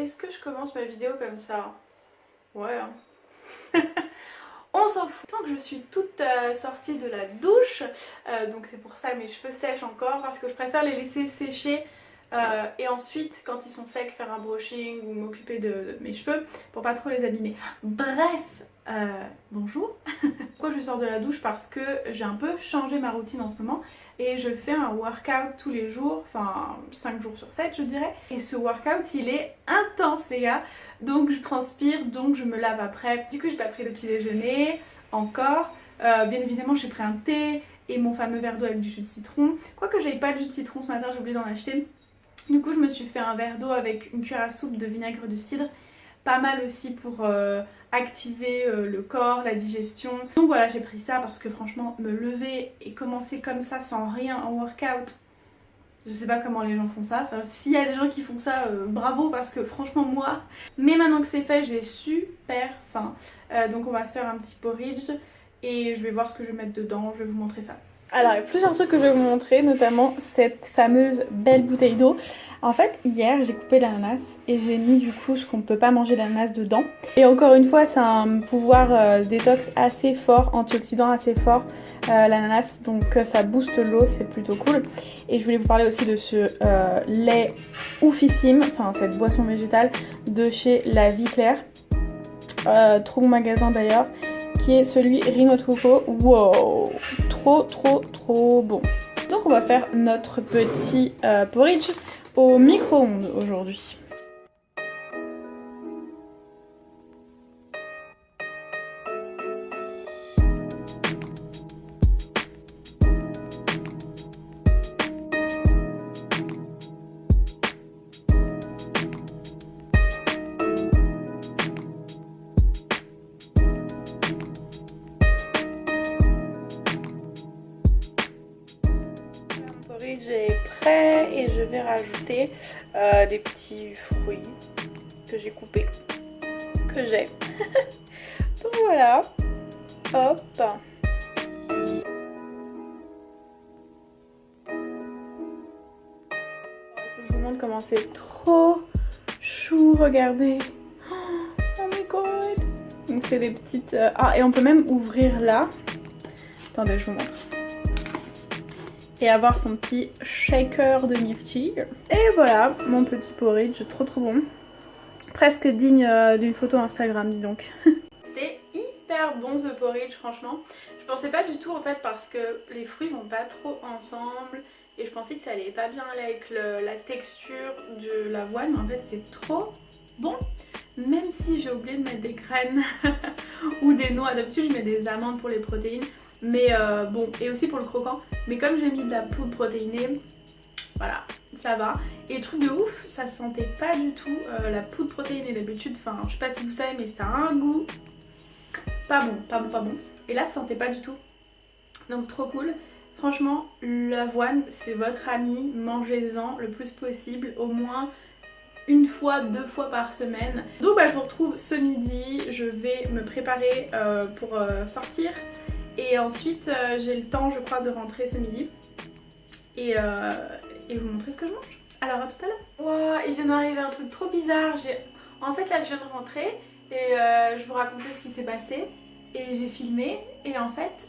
Est-ce que je commence ma vidéo comme ça? Ouais. Hein. On s'en fout. Tant que je suis toute sortie de la douche, donc c'est pour ça que mes cheveux sèchent encore, parce que je préfère les laisser sécher et ensuite, quand ils sont secs, faire un brushing ou m'occuper de mes cheveux pour pas trop les abîmer. Bref, bonjour. Pourquoi je sors de la douche? Parce que j'ai un peu changé ma routine en ce moment et je fais un workout tous les jours, enfin 5 jours sur 7 je dirais. Et ce workout il est intense les gars, donc je transpire, donc je me lave après. Du coup j'ai pas pris de petit déjeuner encore, bien évidemment j'ai pris un thé et mon fameux verre d'eau avec du jus de citron. Quoique j'avais pas de jus de citron ce matin, j'ai oublié d'en acheter. Du coup je me suis fait un verre d'eau avec une cuillère à soupe de vinaigre de cidre. Pas mal aussi pour activer le corps, la digestion. Donc voilà, j'ai pris ça parce que franchement, me lever et commencer comme ça sans rien en workout, je sais pas comment les gens font ça. Enfin, s'il y a des gens qui font ça, bravo, parce que franchement moi... Mais maintenant que c'est fait, j'ai super faim. Donc on va se faire un petit porridge et je vais voir ce que je vais mettre dedans, je vais vous montrer ça. Alors il y a plusieurs trucs que je vais vous montrer, notamment cette fameuse belle bouteille d'eau. En fait hier j'ai coupé l'ananas et j'ai mis du coup ce qu'on ne peut pas manger d'ananas dedans. Et encore une fois c'est un pouvoir détox assez fort, antioxydant assez fort l'ananas, donc ça booste l'eau, c'est plutôt cool. Et je voulais vous parler aussi de ce lait oufissime, enfin cette boisson végétale de chez La Vie Claire, trop bon magasin d'ailleurs, qui est celui Rinot Coco. Wow, trop bon. Donc on va faire notre petit porridge au micro-ondes aujourd'hui. Le porridge est prêt et je vais rajouter des petits fruits que j'ai coupés, que j'ai. Donc voilà, hop. Je vous montre comment c'est trop chou, regardez. Oh my god. Donc c'est des petites... Ah, et on peut même ouvrir là. Attendez, je vous montre. Et avoir son petit shaker de myrtille. Et voilà, mon petit porridge, trop bon. Presque digne d'une photo Instagram, dis donc. C'était hyper bon ce porridge, franchement. Je pensais pas du tout en fait parce que les fruits vont pas trop ensemble. Et je pensais que ça allait pas bien aller avec la texture de l'avoine. Mais en fait c'est trop bon. Même si j'ai oublié de mettre des graines ou des noix. D'habitude je mets des amandes pour les protéines. Mais bon, et aussi pour le croquant. Mais comme j'ai mis de la poudre protéinée, voilà, ça va. Et truc de ouf, ça sentait pas du tout la poudre protéinée d'habitude. Enfin, je sais pas si vous savez, mais ça a un goût pas bon. Et là, ça sentait pas du tout. Donc trop cool. Franchement, l'avoine, c'est votre ami. Mangez-en le plus possible, au moins une fois, 2 fois par semaine. Donc bah, je vous retrouve ce midi. Je vais me préparer pour sortir. Et ensuite, j'ai le temps, je crois, de rentrer ce midi et vous montrer ce que je mange. Alors, à tout à l'heure. Wow, il vient d'arriver un truc trop bizarre. En fait, là, je viens de rentrer et je vous racontais ce qui s'est passé. Et j'ai filmé et en fait,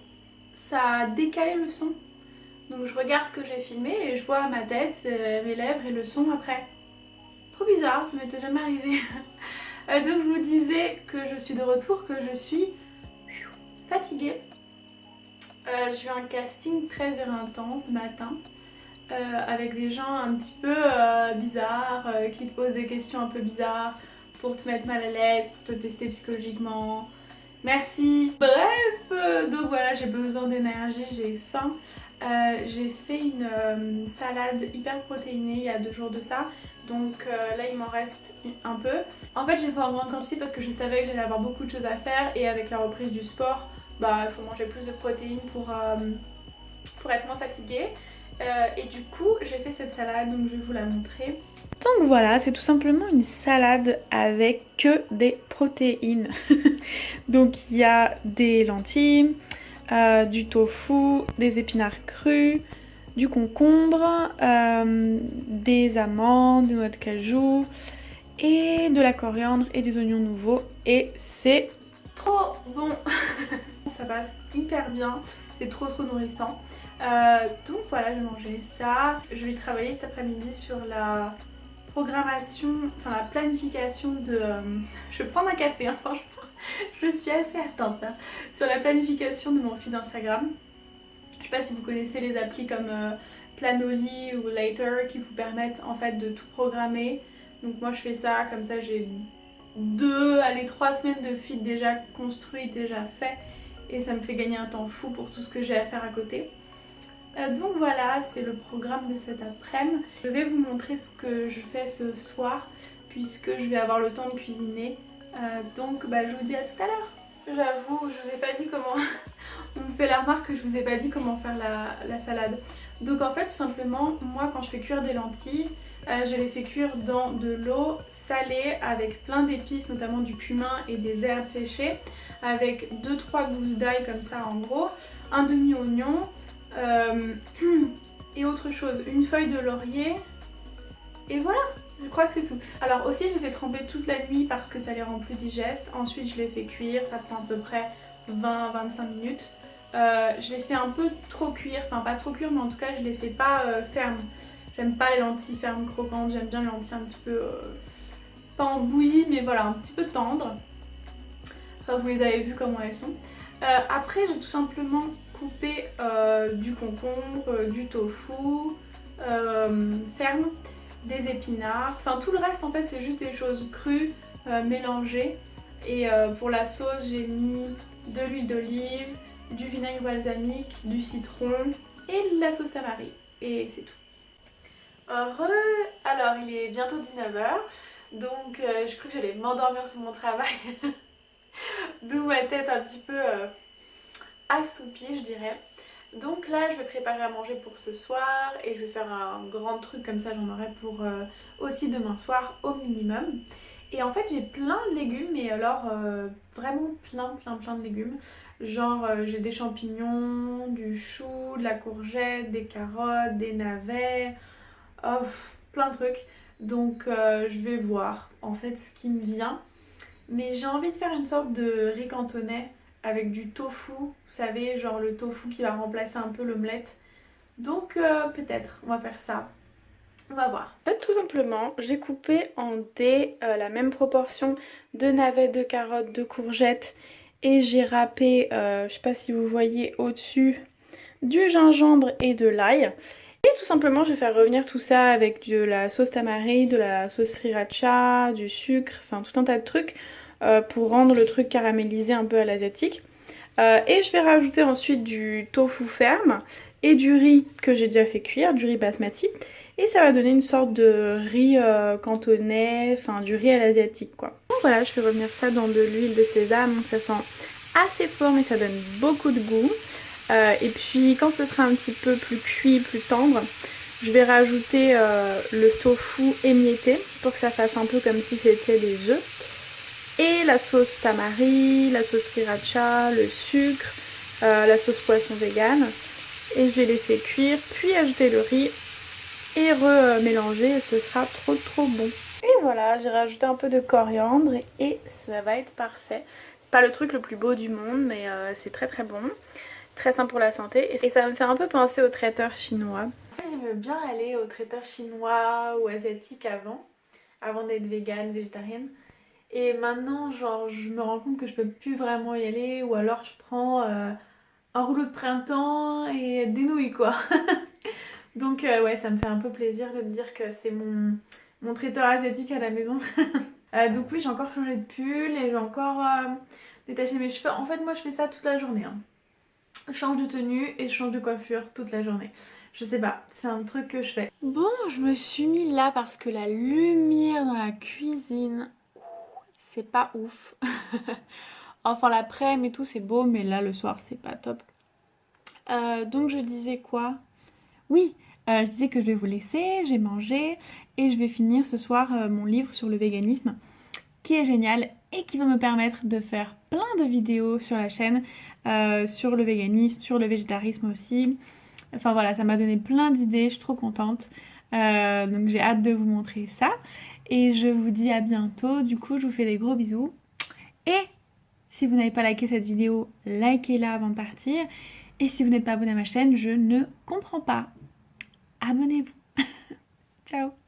ça a décalé le son. Donc, je regarde ce que j'ai filmé et je vois ma tête, mes lèvres et le son après. Trop bizarre, ça m'était jamais arrivé. Donc, je vous disais que je suis de retour, que je suis fatiguée. J'ai eu un casting très éreintant ce matin avec des gens un petit peu bizarres qui te posent des questions un peu bizarres pour te mettre mal à l'aise, pour te tester psychologiquement. Merci. Bref, donc voilà, j'ai besoin d'énergie, j'ai faim. J'ai fait une salade hyper protéinée il y a 2 jours de ça. Donc là il m'en reste un peu. En fait j'ai fait en grande quantité parce que je savais que j'allais avoir beaucoup de choses à faire. Et avec la reprise du sport, bah il faut manger plus de protéines pour être moins fatiguée. Et du coup j'ai fait cette salade, donc je vais vous la montrer. Donc voilà, c'est tout simplement une salade avec que des protéines. Donc il y a des lentilles, du tofu, des épinards crus, du concombre, des amandes, des noix de cajou et de la coriandre et des oignons nouveaux et c'est trop bon. Ça passe hyper bien, c'est trop nourrissant. Donc voilà, je vais manger ça. Je vais travailler cet après-midi sur la programmation, enfin la planification de... je vais prendre un café, hein, franchement. Je suis assez attente là, sur la planification de mon feed Instagram. Je sais pas si vous connaissez les applis comme Planoly ou Later qui vous permettent en fait de tout programmer. Donc moi je fais ça, comme ça j'ai 3 semaines de feed déjà construit, déjà fait. Et ça me fait gagner un temps fou pour tout ce que j'ai à faire à côté. Donc voilà, c'est le programme de cet après-midi. Je vais vous montrer ce que je fais ce soir puisque je vais avoir le temps de cuisiner. Donc je vous dis à tout à l'heure. J'avoue, je vous ai pas dit comment... On me fait la remarque que je vous ai pas dit comment faire la salade. Donc en fait tout simplement, moi quand je fais cuire des lentilles, je les fais cuire dans de l'eau salée avec plein d'épices, notamment du cumin et des herbes séchées, avec 2-3 gousses d'ail comme ça en gros, un demi-oignon et autre chose, une feuille de laurier et voilà. Je crois que c'est tout. Alors aussi je les fais tremper toute la nuit parce que ça les rend plus digestes. Ensuite je les fais cuire, ça prend à peu près 20-25 minutes. Je les fais un peu trop cuire, enfin pas trop cuire mais en tout cas je les fais pas fermes. J'aime pas les lentilles fermes croquantes, j'aime bien les lentilles un petit peu, pas en bouillie mais voilà un petit peu tendres. Enfin vous les avez vues comment elles sont. Après j'ai tout simplement coupé du concombre, du tofu ferme, des épinards, enfin tout le reste en fait c'est juste des choses crues mélangées. Et pour la sauce j'ai mis de l'huile d'olive, du vinaigre balsamique, du citron et de la sauce tamari et c'est tout. Alors il est bientôt 19h donc je crois que j'allais m'endormir sur mon travail d'où ma tête un petit peu assoupie je dirais. Donc là je vais préparer à manger pour ce soir et je vais faire un grand truc comme ça, j'en aurai pour aussi demain soir au minimum. Et en fait j'ai plein de légumes mais alors vraiment plein de légumes. Genre j'ai des champignons, du chou, de la courgette, des carottes, des navets, plein de trucs. Donc je vais voir en fait ce qui me vient. Mais j'ai envie de faire une sorte de riz cantonais avec du tofu, vous savez, genre le tofu qui va remplacer un peu l'omelette. Donc peut-être, on va faire ça. On va voir. En fait, tout simplement, j'ai coupé en dés la même proportion de navets, de carottes, de courgettes et j'ai râpé, je sais pas si vous voyez au-dessus, du gingembre et de l'ail. Et tout simplement, je vais faire revenir tout ça avec de la sauce tamari, de la sauce sriracha, du sucre, enfin tout un tas de trucs pour rendre le truc caramélisé un peu à l'asiatique. Et je vais rajouter ensuite du tofu ferme et du riz que j'ai déjà fait cuire, du riz basmati. Et ça va donner une sorte de riz cantonais, enfin du riz à l'asiatique quoi. Donc voilà, je fais revenir ça dans de l'huile de sésame, ça sent assez fort mais ça donne beaucoup de goût. Et puis quand ce sera un petit peu plus cuit, plus tendre, je vais rajouter le tofu émietté pour que ça fasse un peu comme si c'était des œufs. Et la sauce tamari, la sauce sriracha, le sucre, la sauce poisson vegan. Et je vais laisser cuire, puis ajouter le riz et remélanger et ce sera trop bon. Et voilà, j'ai rajouté un peu de coriandre et ça va être parfait. C'est pas le truc le plus beau du monde mais c'est très bon. Très sain pour la santé et ça me fait un peu penser aux traiteurs chinois. J'aimais bien aller aux traiteurs chinois ou asiatiques avant d'être végane, végétarienne. Et maintenant, genre, je me rends compte que je peux plus vraiment y aller ou alors je prends un rouleau de printemps et des nouilles quoi. Donc ouais, ça me fait un peu plaisir de me dire que c'est mon traiteur asiatique à la maison. Donc oui, j'ai encore changé de pull et j'ai encore détaché mes cheveux. En fait, moi je fais ça toute la journée. Hein. Je change de tenue et je change de coiffure toute la journée. Je sais pas, c'est un truc que je fais. Bon, je me suis mis là parce que la lumière dans la cuisine, c'est pas ouf. Enfin l'après-midi et tout c'est beau mais là le soir c'est pas top. Donc je disais quoi? Oui, je disais que je vais vous laisser, j'ai mangé et je vais finir ce soir mon livre sur le véganisme qui est génial et qui va me permettre de faire plein de vidéos sur la chaîne sur le véganisme, sur le végétarisme aussi. Enfin voilà, ça m'a donné plein d'idées, je suis trop contente. Donc j'ai hâte de vous montrer ça. Et je vous dis à bientôt. Du coup, je vous fais des gros bisous. Et si vous n'avez pas liké cette vidéo, likez-la avant de partir. Et si vous n'êtes pas abonné à ma chaîne, je ne comprends pas. Abonnez-vous. Ciao.